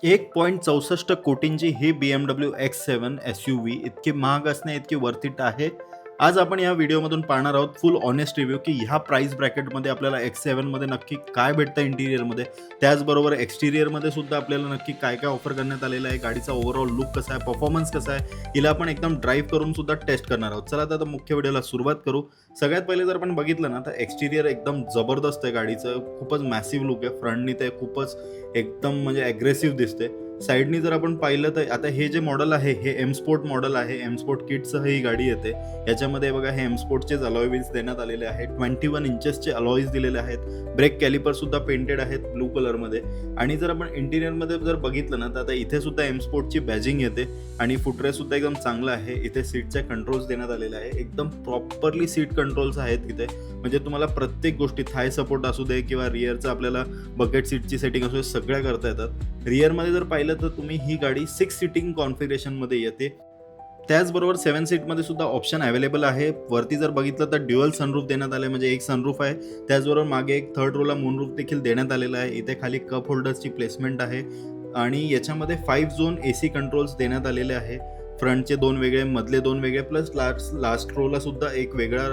1.64 कोटींची ही BMW X7 SUV इतकी महाग असणे इतकी वर्थ इट आहे. आज आपण या व्हिडिओमधून पाहणार आहोत फुल ऑनेस्ट रिव्ह्यू की ह्या प्राइस ब्रॅकेटमध्ये आपल्याला X7 मध्ये नक्की काय भेटतं इंटिरियरमध्ये. त्याचबरोबर एक्सटिरियरमध्ये सुद्धा आपल्याला नक्की काय-काय ऑफर करण्यात आलेलं आहे. गाडीचा ओव्हरऑल लुक कसा आहे, परफॉर्मन्स कसा आहे, हिला आपण एकदम ड्राईव्ह करून सुद्धा टेस्ट करणार आहोत. चला आता मुख्य व्हिडिओला सुरुवात करू. सगळ्यात पहिले जर आपण बघितलं ना तर एक्सटिरियर एकदम जबरदस्त आहे गाडीचं. खूपच मॅसिव्ह लुक आहे. फ्रंटनी ते खूपच एकदम म्हणजे अग्रेसिव्ह दिसते. साईडनी जर आपण पाहिलं तर आता हे जे मॉडेल आहे हे एम स्पोर्ट मॉडेल आहे. एम स्पोर्ट किटसह ही गाडी येते. याच्यामध्ये बघा हे एम स्पोर्टचेच अलॉय व्हील्स देण्यात आलेले आहेत. 21 इंचेसचे अलॉईज दिलेले आहेत. ब्रेक कॅलिपर सुद्धा पेंटेड आहेत ब्लू कलरमध्ये. आणि जर आपण इंटिरियरमध्ये जर बघितलं ना तर आता इथे सुद्धा एम स्पोर्टची बॅजिंग येते आणि फुटरेस्ट सुद्धा एकदम चांगला आहे. इथे सीटचे कंट्रोल्स देण्यात आलेले आहे. एकदम प्रॉपरली सीट कंट्रोल्स आहेत इथे. म्हणजे तुम्हाला प्रत्येक गोष्टी थाय सपोर्ट असू दे किंवा रिअरचं आपल्याला बकेट सीटची सेटिंग असू दे सगळ्या करता येतात. रिअरमध्ये जर पाहिलं तर तुम्ही ही गाडी 6 सीटिंग कॉन्फिगरेशनमध्ये येते. त्याचबरोबर 7 सीटमध्ये सुद्धा ऑप्शन अवेलेबल आहे. वरती जर बघितलं तर ड्युअल सनरूफ देण्यात आले म्हणजे एक सनरूफ आहे. त्याचबरोबर मागे एक थर्ड रोला मूनरूफ देखील देण्यात आलेला आहे. इथे खाली कप होल्डर्सची प्लेसमेंट आहे आणि याच्यामध्ये 5 झोन AC कंट्रोल्स देण्यात आलेले आहे. फ्रंटचे 2 वेगळे, मधले 2 वेगळे प्लस लास्ट रोला सुद्धा एक वेगळा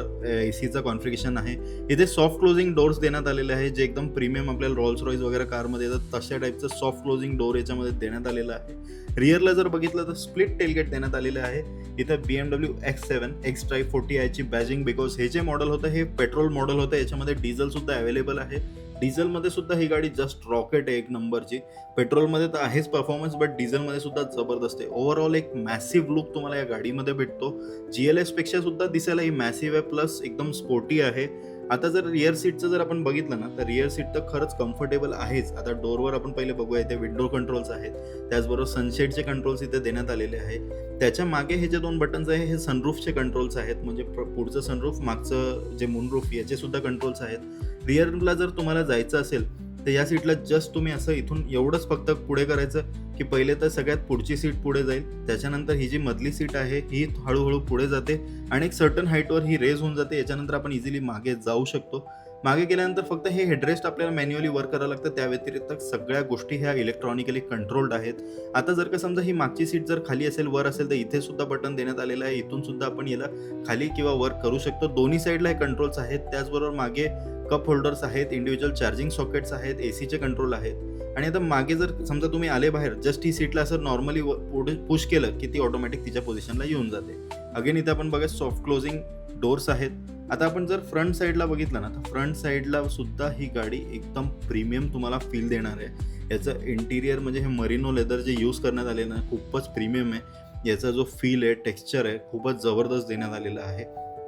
ACचा कॉन्फिगरेशन आहे. इथे सॉफ्ट क्लोजिंग डोर्स देण्यात आलेले आहे जे एकदम प्रीमियम आपल्याला रोल्स रॉयस वगैरे कारमध्ये येतात तशा टाईपचं सॉफ्ट क्लोजिंग डोर याच्यामध्ये देण्यात आलेलं आहे. रिअरला जर बघितलं तर स्प्लिट टेलगेट देण्यात आलेलं आहे. इथं BMW X7 X-Drive 40i ची बॅजिंग बिकॉज हे जे मॉडेल होतं हे पेट्रोल मॉडेल होतं. याच्यामध्ये डिझेल सुद्धा अवेलेबल आहे. डिझेलमध्ये सुद्धा ही गाडी जस्ट रॉकेट आहे एक नंबरची. पेट्रोलमध्ये तर आहेच परफॉर्मन्स बट डिझेलमध्ये सुद्धा जबरदस्त आहे. ओव्हरऑल एक मॅसिव्ह लुक तुम्हाला या गाडीमध्ये भेटतो. GLS पेक्षा सुद्धा दिसायला ही मॅसिव्ह आहे प्लस एकदम स्पोर्टी आहे. आता जर रिअर सीटचं जर आपण बघितलं ना तर रिअर सीट तर खरंच कम्फर्टेबल आहेच. आता डोरवर आपण पहिले बघूया इथे विंडो कंट्रोल्स आहेत. त्याचबरोबर सनशेडचे कंट्रोल्स इथे देण्यात आलेले आहे. त्याच्या मागे हे जे 2 बटन्स आहे हे सनरूफचे कंट्रोल्स आहेत म्हणजे पुढचं सनरूफ मागचं जे मूनरूफ याचे सुद्धा कंट्रोल्स आहेत. रिअरला जर तुम्हाला जायचं असेल तर या सीटला जस्ट तुम्ही असं इथून एवढंच फक्त पुढे करायचं की पहिले तर सगळ्यात पुढची सीट पुढे जाईल. त्याच्यानंतर ही जी मधली सीट आहे ही हळूहळू पुढे जाते आणि एक सर्टन हाईटवर ही रेज होऊन जाते. याच्यानंतर आपण इझिली मागे जाऊ शकतो. मागे गेल्यानंतर फक्त हे हेडरेस्ट आपल्याला मॅन्युअली वर्क करावं लागतं. त्या व्यतिरिक्त सगळ्या गोष्टी ह्या इलेक्ट्रॉनिकली कंट्रोल्ड आहेत. आता जर का समजा ही मागची सीट जर खाली असेल वर असेल तर इथे सुद्धा बटन देण्यात आलेलं आहे. इथून सुद्धा आपण याला खाली किंवा वर करू शकतो. दोन्ही साईडला हे कंट्रोल्स आहेत. त्याचबरोबर मागे कप होल्डर्स आहेत, इंडिव्हिज्युअल चार्जिंग सॉकेट्स आहेत, ACचे कंट्रोल आहेत. आणि आता मागे जर समजा तुम्ही आले बाहेर जस्ट ही सीटला असं नॉर्मली पुढे पुश केलं की ती ऑटोमॅटिक तिच्या पोझिशनला येऊन जाते. अगेन इथे आपण बघा सॉफ्ट क्लोजिंग डोर्स आहेत. आता आपण जर फ्रंट साईडला बघितलं ना तर फ्रंट साईडला सुद्धा ही गाडी एकदम प्रीमियम तुम्हाला फील देणार आहे. याचं इंटिरियर म्हणजे हे मरिनो लेदर जे यूज करण्यात आले ना खूपच प्रीमियम आहे. याचा जो फील आहे, टेक्स्चर आहे खूपच जबरदस्त देण्यात आलेला आहे.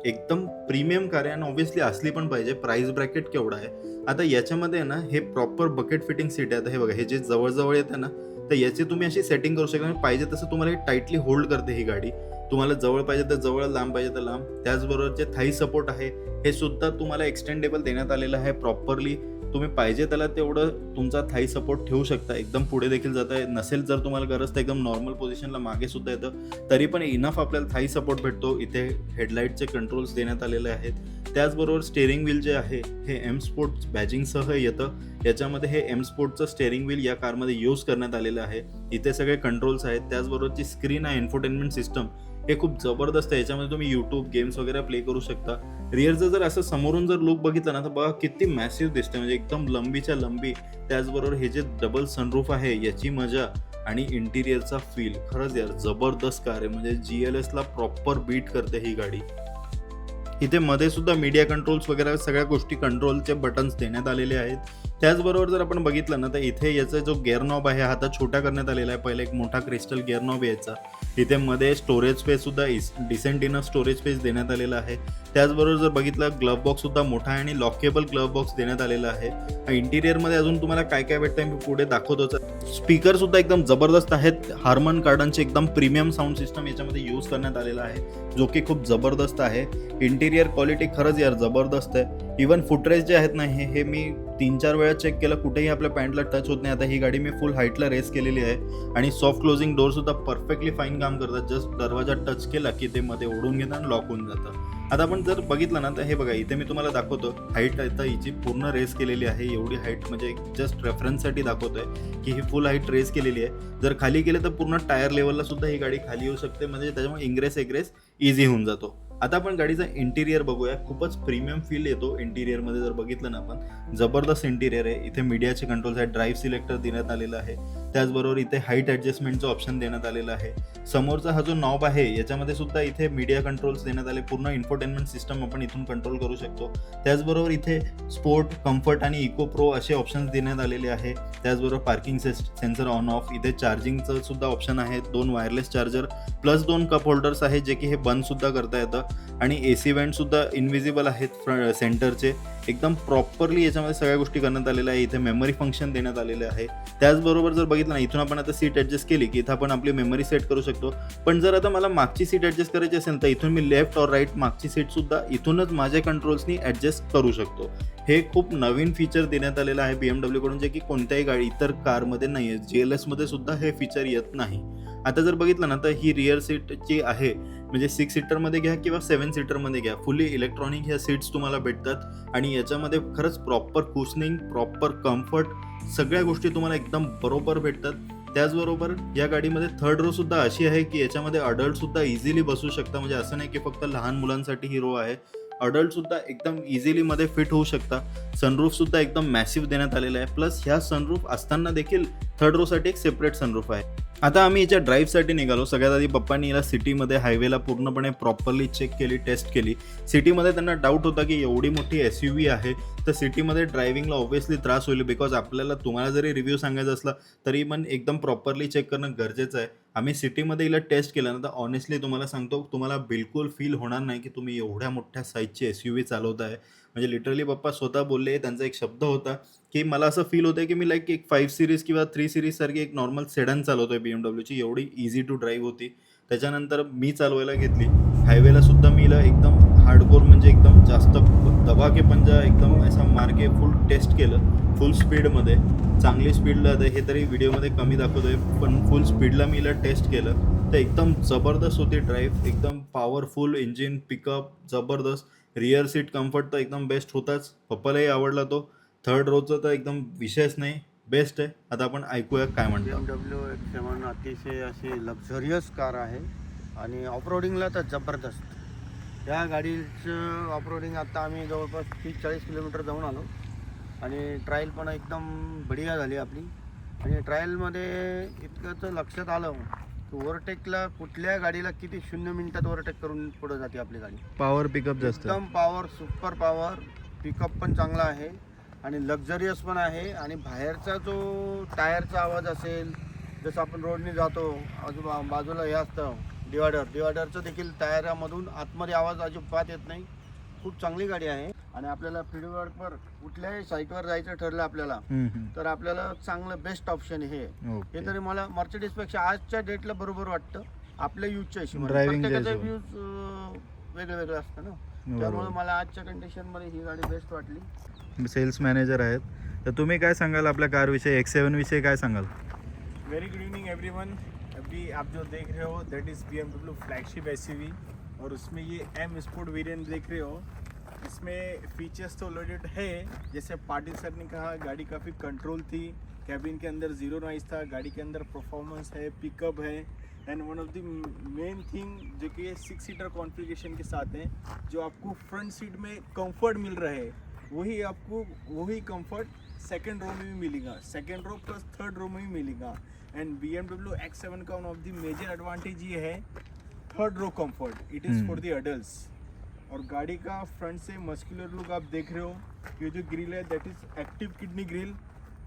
एकदम प्रीमियम कार आहे आणि ऑब्व्हियसली असली पण पाहिजे. प्राइस ब्रॅकेट केवढा आहे आता याच्यामध्ये ना हे प्रॉपर बकेट फिटिंग सीट आहे. आता हे बघा हे जे जवळ येते ना तर याची तुम्ही अशी सेटिंग करू शकता. पाहिजे तसं तुम्हाला हे टाईटली होल्ड करते ही गाडी. तुम्हाला जवळ पाहिजे तर जवळ, लांब पाहिजे तर लांब. त्याचबरोबर जे थाई सपोर्ट आहे हे सुद्धा तुम्हाला एक्सटेंडेबल देण्यात आलेलं आहे प्रॉपरली. तुम्ही पाहिजे त्याला तेवढं तुमचा थाई सपोर्ट ठेवू शकता. एकदम पुढे देखील जाता नसेल जर तुम्हाला गरज तर एकदम नॉर्मल पोझिशनला मागे सुद्धा येतं तरी पण इनफ आपल्याला थाई सपोर्ट भेटतो. इथे हेडलाईटचे कंट्रोल्स देण्यात आलेले आहेत. त्याचबरोबर स्टेअरिंग व्हील जे आहे हे एम स्पोर्ट बॅजिंगसह येतं. याच्यामध्ये हे एम स्पोर्टचं स्टेअरिंग व्हील या कारमध्ये यूज करण्यात आलेलं आहे. इथे सगळे कंट्रोल्स आहेत. त्याचबरोबरची स्क्रीन आहे एन्फोटेनमेंट सिस्टम हे खूप जबरदस्त आहे. याच्यामध्ये तुम्ही यूट्यूब गेम्स वगैरे प्ले करू शकता. रिअरचं जर असं समोरून जर लुक बघितलं ना तर बघा किती मॅसिव्ह दिसते म्हणजे एकदम लंबीच्या लंबी. त्याचबरोबर हे जे डबल सनरूफ आहे याची मजा आणि इंटिरियरचा फील खरंच यार जबरदस्त कार आहे. म्हणजे GLSला प्रॉपर बीट करते ही गाडी. इथे मध्ये सुद्धा मीडिया कंट्रोल्स वगैरे सगळ्या गोष्टी कंट्रोलचे बटन्स देण्यात आलेले आहेत. त्याचबरोबर जर आपण बघितलं ना तर इथे याचा जो गेअर नॉब आहे हा आता छोटा करण्यात आलेला आहे. पहिला एक मोठा क्रिस्टल गेअर नॉब यायचा. इथे मध्ये स्टोरेज स्पेस सुद्धा डिसेंट इनफ स्टोरेज स्पेस देण्यात आलेला आहे. त्याचबरोबर जर बघितलं ग्लव्ह बॉक्स सुद्धा मोठा आहे आणि लॉकेबल ग्लव्ह बॉक्स देण्यात आलेला आहे. इंटिरियरमध्ये अजून तुम्हाला काय काय भेटतं मी पुढे दाखवतो. स्पीकर सुद्धा एकदम जबरदस्त आहेत. हार्मन कार्डनचे एकदम प्रीमियम साऊंड सिस्टम याच्यामध्ये यूज करण्यात आलेला आहे जो की खूप जबरदस्त आहे. इंटिरियर क्वालिटी खरंच यार जबरदस्त आहे. इवन फुटरेस्ट जे आहेत ना हे मी 3-4 वेळा चेक केलं कुठेही आपल्या पॅन्टला टच होत नाही. आता ही गाडी मी फुल हाईटला रेस केलेली आहे आणि सॉफ्ट क्लोजिंग डोर सुद्धा परफेक्टली फाईन काम करतात. जस्ट दरवाजा टच केला की ते मध्ये ओढून घेतात आणि लॉक होऊन जातं. आता आपण जर बघितलं ना तर हे बघा, इथे मी तुम्हाला दाखवतो हाईट आता हिची पूर्ण रेस केलेली आहे. एवढी हाईट म्हणजे जस्ट रेफरन्ससाठी दाखवतोय की ही फुल हाईट रेस केलेली आहे. जर खाली केलं तर पूर्ण टायर लेवलला सुद्धा ही गाडी खाली येऊ शकते, म्हणजे त्याच्यामुळे इंग्रेस एग्रेस इझी होऊन जातो. आता आपण गाडीचा इंटिरियर बघूया. खूपच प्रीमियम फील येतो इंटिरियरमध्ये. जर बघितलं ना आपण, जबरदस्त इंटिरियर आहे. इथे मीडियाचे कंट्रोल्स आहेत, ड्राईव्ह सिलेक्टर देण्यात आलेलं आहे. त्याचबरोबर इथे हाईट ॲडजस्टमेंटचं ऑप्शन देण्यात आलेलं आहे. समोरचा हा जो नॉब आहे याच्यामध्ये सुद्धा इथे मीडिया कंट्रोल्स देण्यात आले. पूर्ण इन्फोटेनमेंट सिस्टम आपण इथून कंट्रोल करू शकतो. त्याचबरोबर इथे स्पोर्ट, कम्फर्ट आणि इको प्रो असे ऑप्शन्स देण्यात आलेले आहे. त्याचबरोबर पार्किंग सेन्सर ऑन ऑफ, इथे चार्जिंगचं सुद्धा ऑप्शन आहे. 2 wireless charger plus 2 cup holders आहेत, जे की हे बंद सुद्धा करता येतं. आणि AC वेंट सुद्धा इनविजिबल आहेत सेंटरचे. एकदम प्रॉपरली याच्यामध्ये सगळ्या गोष्टी करण्यात आलेल्या आहे. इथे मेमरी फंक्शन देण्यात आलेले आहे. त्याचबरोबर जर बघितलं ना, इथून आपण आता सीट ॲडजस्ट केली की इथं आपण आपली मेमरी सेट करू शकतो. पण जर आता मला मागची सीट ॲडजस्ट करायची असेल तर इथून मी लेफ्ट और राईट मागची सीटसुद्धा इथूनच माझ्या कंट्रोल्सनी ॲडजस्ट करू शकतो. हे खूप नवीन फीचर देण्यात आलेलं आहे BMW कडून, जे की कोणत्याही गाडी इतर कारमध्ये नाही आहे. GLS मध्ये सुद्धा हे फीचर येत नाही. आता जर बघितलं ना तर ही रिअर सीट जी आहे, म्हणजे 6 सीटरमध्ये घ्या किंवा 7 सीटरमध्ये घ्या, फुली इलेक्ट्रॉनिक ह्या सीट्स तुम्हाला भेटतात. आणि याच्यामध्ये खरंच प्रॉपर कुशनिंग, प्रॉपर कम्फर्ट, सगळ्या गोष्टी तुम्हाला एकदम बरोबर भेटतात. त्याचबरोबर या गाडीमध्ये थर्ड रो सुद्धा अशी आहे की याच्यामध्ये अडल्ट सुद्धा इझिली बसू शकता. म्हणजे असं नाही की फक्त लहान मुलांसाठी ही रो आहे, अडल्ट सुद्धा एकदम इझिली मध्ये फिट होऊ शकता. सनरूफ सुद्धा एकदम मॅसिव्ह देण्यात आलेला आहे. प्लस ह्या सनरूफ असताना देखील थर्ड रोसाठी एक सेपरेट सनरूफ आहे. आता आम्ही याच्या ड्राईव्हसाठी निघालो. सगळ्यात आधी पप्पांनी याला सिटीमध्ये हायवेला पूर्णपणे प्रॉपरली चेक केली, टेस्ट केली. सिटीमध्ये त्यांना डाऊट होता की एवढी मोठी SUV आहे तर सिटीमध्ये ड्रायव्हिंगला ऑब्व्हियसली त्रास होईल, बिकॉज आपल्याला तुम्हाला जरी रिव्ह्यू सांगायचा असला तरी पण एकदम प्रॉपरली चेक करणं गरजेचं आहे. आम्ही सिटीमध्ये हिला टेस्ट केलं ना तर ऑनेस्टली तुम्हाला सांगतो, तुम्हाला बिलकुल फील होणार नाही की तुम्ही एवढ्या मोठ्या साईजची SUV चालवताय. म्हणजे लिटरली पप्पा स्वतः बोलले, त्यांचा एक शब्द होता की मला असं फील होतंय की मी लाईक एक 5 सीरीज किंवा 3 सीरीज सारखी एक नॉर्मल सेडन चालवतोय BMWची. एवढी इझी टू ड्राईव्ह होती. त्याच्यानंतर मी चालवायला घेतली. हायवेला सुद्धा मी हिला एकदम हार्डकोर, म्हणजे एकदम जास्त दबा के पंजा एकदम असा मार्के फुल टेस्ट केलं. फुल स्पीडमध्ये, चांगली स्पीडला, हे तरी व्हिडिओमध्ये कमी दाखवतोय, पण फुल स्पीडला मी हिला टेस्ट केलं तर एकदम जबरदस्त होती ड्राईव्ह. एकदम पॉवरफुल इंजिन, पिकअप जबरदस्त. रिअर सीट कम्फर्ट तर एकदम बेस्ट होताच. पप्पालाही आवडला तो. थर्ड रोचं तर एकदम विषयच नाही, बेस्ट आहे. आता आपण ऐकूया काय म्हणतात. BMW X7 अतिशय अशी लक्झरियस कार आहे आणि ऑफरोडिंगला तर जबरदस्त. या गाडीचं ऑफरोडिंग आता आम्ही जवळपास 30-40 किलोमीटर जाऊन आलो आणि ट्रायल पण एकदम बढिया झाली आपली. आणि ट्रायलमध्ये इतकंच लक्षात आलं की ओव्हरटेकला कुठल्या गाडीला किती 0 मिनिटात ओव्हरटेक करून पुढे जाते आपली गाडी. पॉवर पिकअप जास्त, एकदम पॉवर, सुपर पॉवर, पिकअप पण चांगला आहे आणि लक्झरियस पण आहे. आणि बाहेरचा जो टायरचा आवाज असेल, जसं आपण रोडने जातो बाजूला हे असतं डिवायडरचं देखील टायरामधून आतमध्ये आवाज अजिबात येत नाही. खूप चांगली गाडी आहे. आणि आपल्याला फील्डवर्कवर कुठल्याही साईटवर जायचं ठरलं आपल्याला तर आपल्याला चांगलं बेस्ट ऑप्शन हे तरी मला मर्सिडीजपेक्षा आजच्या डेटला बरोबर वाटतं. आपल्या यूजच्या हिशोबाने प्रत्येकाचं यूज वेगळं वेगळं असतं ना, त्यामुळे मला आजच्या कंडिशनमध्ये ही गाडी बेस्ट वाटली. सेल्स मॅनेजर आहेत, तर तुम्ही काय सांगाल आपल्या कारविषयी, X7 विषयी काय सांगाल? Very good evening everyone. अभी आप जो देख रहे हो that is BMW flagship SUV और उसमें ये M स्पोर्ट वेरिएंट देख रहे हो. इसमें फीचर्स तो लोडेड है, जैसे पाटिल सर ने कहा गाड़ी काफ़ी कंट्रोल थी, कैबिन के अंदर ज़ीरो नॉइस था, गाड़ी के अंदर परफॉर्मेंस है, पिकअप है, end one of the main thing जो कि 6 सीटर कॉन्फ़िगरेशन के साथ है, जो आपको फ्रंट सीट में कंफर्ट मिल रहा है वही कंफर्ट सेकंड रो में भी मिलेगा, second row plus third row में भी मिलेगा. एंड BMW X7 का one of the major advantage ये है third row comfort, it is for the adults. और गाड़ी का फ्रंट से मस्कुलर लुक आप देख रहे हो. ये जो ग्रिल है that is active kidney grill.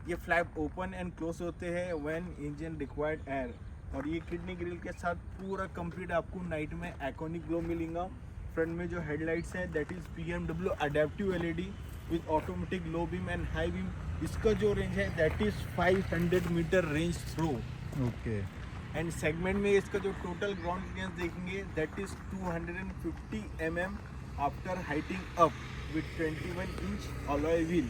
ये फ्लैप ओपन एंड क्लोज होते हैं व्हेन इंजन रिक्वायर्ड एयर. और ये किडनी ग्रिल के साथ पूरा कंप्लीट आपको नाइट में आइकॉनिक ग्लो मिलेगा. फ्रंट में जो हेडलाइट्स है that is BMW adaptive LED with automatic low beam and high beam. इसका जो रेंज है that is 500 metre range throw. Okay. And segment में इसका जो टोटल ग्राउंड क्लियरेंस देखेंगे that is 250 mm after heighting up with 21 inch alloy wheel.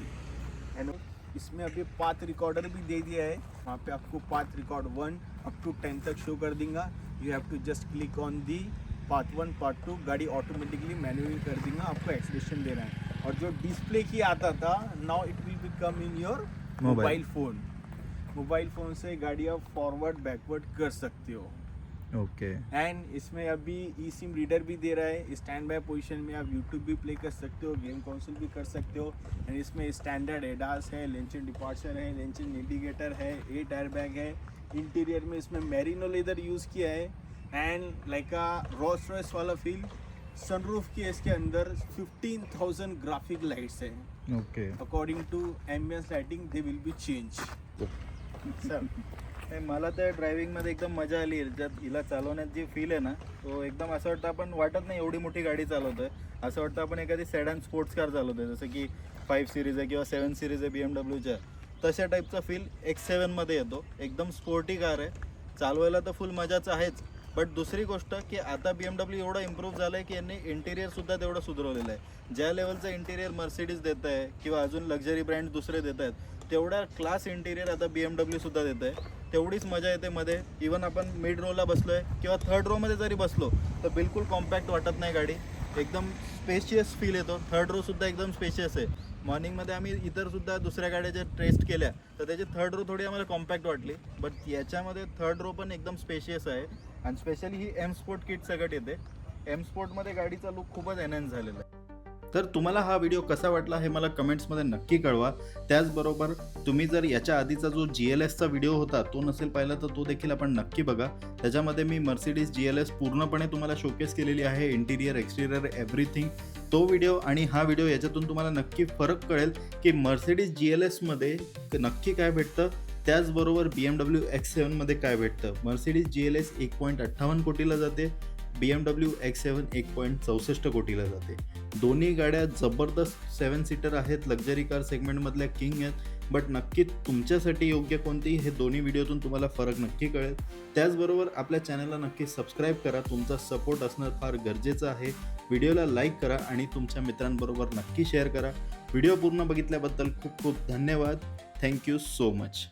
End इसमें अभी path recorder भी दे दिया है, वहाँ पे आपको पाथ रिकॉर्ड 1 अप टू 10 तक शो कर देगा. You have to just click on the part 1 part 2 गाड़ी ऑटोमेटिकली मैनुअली कर देगा, आपको एक्सीलरेशन देना है। और जो डिस्प्ले की आता था, now it will be come in your mobile phone. Mobile phone से गाड़ी आप फॉरवर्ड बैकवर्ड कर सकते हो। ओके। एंड इसमें अभी ई सिम रीडर भी दे रहा है। स्टैंड बाय पोजीशन में आप यूट्यूब भी प्ले कर सकते हो, गेम कंसोल भी कर सकते हो। एंड इसमें स्टैंडर्ड एडास है, लेंचन डिपार्चर है, लेंचन इंडिकेटर है, 8 एयरबैग है। इंटीरियर में इसमें मैरिनो लेदर यूज़ किया है and like a Rolls Royce वाला फील। सनरूफ की इसके अंदर 15,000 ग्राफिक लाइट्स है। Okay. According to ambience lighting they will be change. Sir नाही, मला तर ड्रायव्हिंगमध्ये एकदम मजा आली. ज्यात हिला चालवण्यात जी फील आहे ना, तो एकदम असं वाटतं आपण वाटत नाही एवढी मोठी गाडी चालवतोय. असं वाटतं आपण एखादी सेडन स्पोर्ट्स कार चालवतोय, जसं की 5 सिरीज आहे किंवा 7 सिरीज आहे BMWच्या. तशा टाईपचा फील X7मध्ये येतो. एकदम स्पोर्टी कार आहे. चालवायला तर फुल मजाच आहेच. बट दुसरी गोष्ट की आता BMW एवढं इम्प्रूव्ह झालं आहे की यांनी इंटिरियरसुद्धा तेवढं सुधारवलेलं आहे. ज्या लेवलचं इंटिरियर मर्सिडीज देत आहे किंवा अजून लक्झरी ब्रँड दुसरे देत आहेत, तेवढ्या क्लास इंटिरियर आता BMW सुद्धा देत आहे. तेवढीच मजा येते मध्ये. इवन आपण मिड रोला बसलो आहे किंवा थर्ड रोमध्ये जरी बसलो तर बिलकुल कॉम्पॅक्ट वाटत नाही गाडी. एकदम स्पेशियस फील येतो. थर्ड रोसुद्धा एकदम स्पेशियस आहे. मॉर्निंगमध्ये आम्ही इतरसुद्धा दुसऱ्या गाड्या ज्या टेस्ट केल्या तर त्याची थर्ड रो थोडी आम्हाला कॉम्पॅक्ट वाटली. बट याच्यामध्ये थर्ड रो पण एकदम स्पेशियस आहे. आणि स्पेशली ही एम स्पोर्ट किट सगळं येते. एम स्पोर्टमध्ये गाडीचा लुक खूपच एनहान्स झालेला आहे. तर तुम्हाला हा व्हिडिओ कसा वाटला हे मला कमेंट्समध्ये नक्की कळवा. त्याचबरोबर तुम्ही जर याच्या आधीचा जो GLSचा व्हिडिओ होता तो नसेल पाहिला तर तो देखील आपण नक्की बघा. त्याच्यामध्ये मी मर्सिडीज GLS पूर्णपणे तुम्हाला शोकेस केलेली आहे, इंटिरियर एक्सटिरियर एव्हरीथिंग. तो व्हिडिओ आणि हा व्हिडिओ याच्यातून तुम्हाला नक्की फरक कळेल की मर्सिडीज GLSमध्ये नक्की काय भेटतं, त्याचबरोबर BMW X7मध्ये काय भेटतं. मर्सिडीज GLS 1.58 कोटीला जाते, BMW X7 1.64 कोटीला जाते. दोन्ही गाड्या जबरदस्त 7 सीटर आहेत, लक्झरी कार सेगमेंटमधल्या किंग आहेत. बट नक्की तुमच्यासाठी योग्य कोणती हे दोन्ही व्हिडिओतून तुम्हाला फरक नक्की कळेल. त्याचबरोबर आपल्या चॅनलला नक्की सबस्क्राईब करा. तुमचा सपोर्ट असणं फार गरजेचं आहे. व्हिडिओला लाईक करा आणि तुमच्या मित्रांबरोबर नक्की शेअर करा. व्हिडिओ पूर्ण बघितल्याबद्दल खूप खूप धन्यवाद. Thank you so much.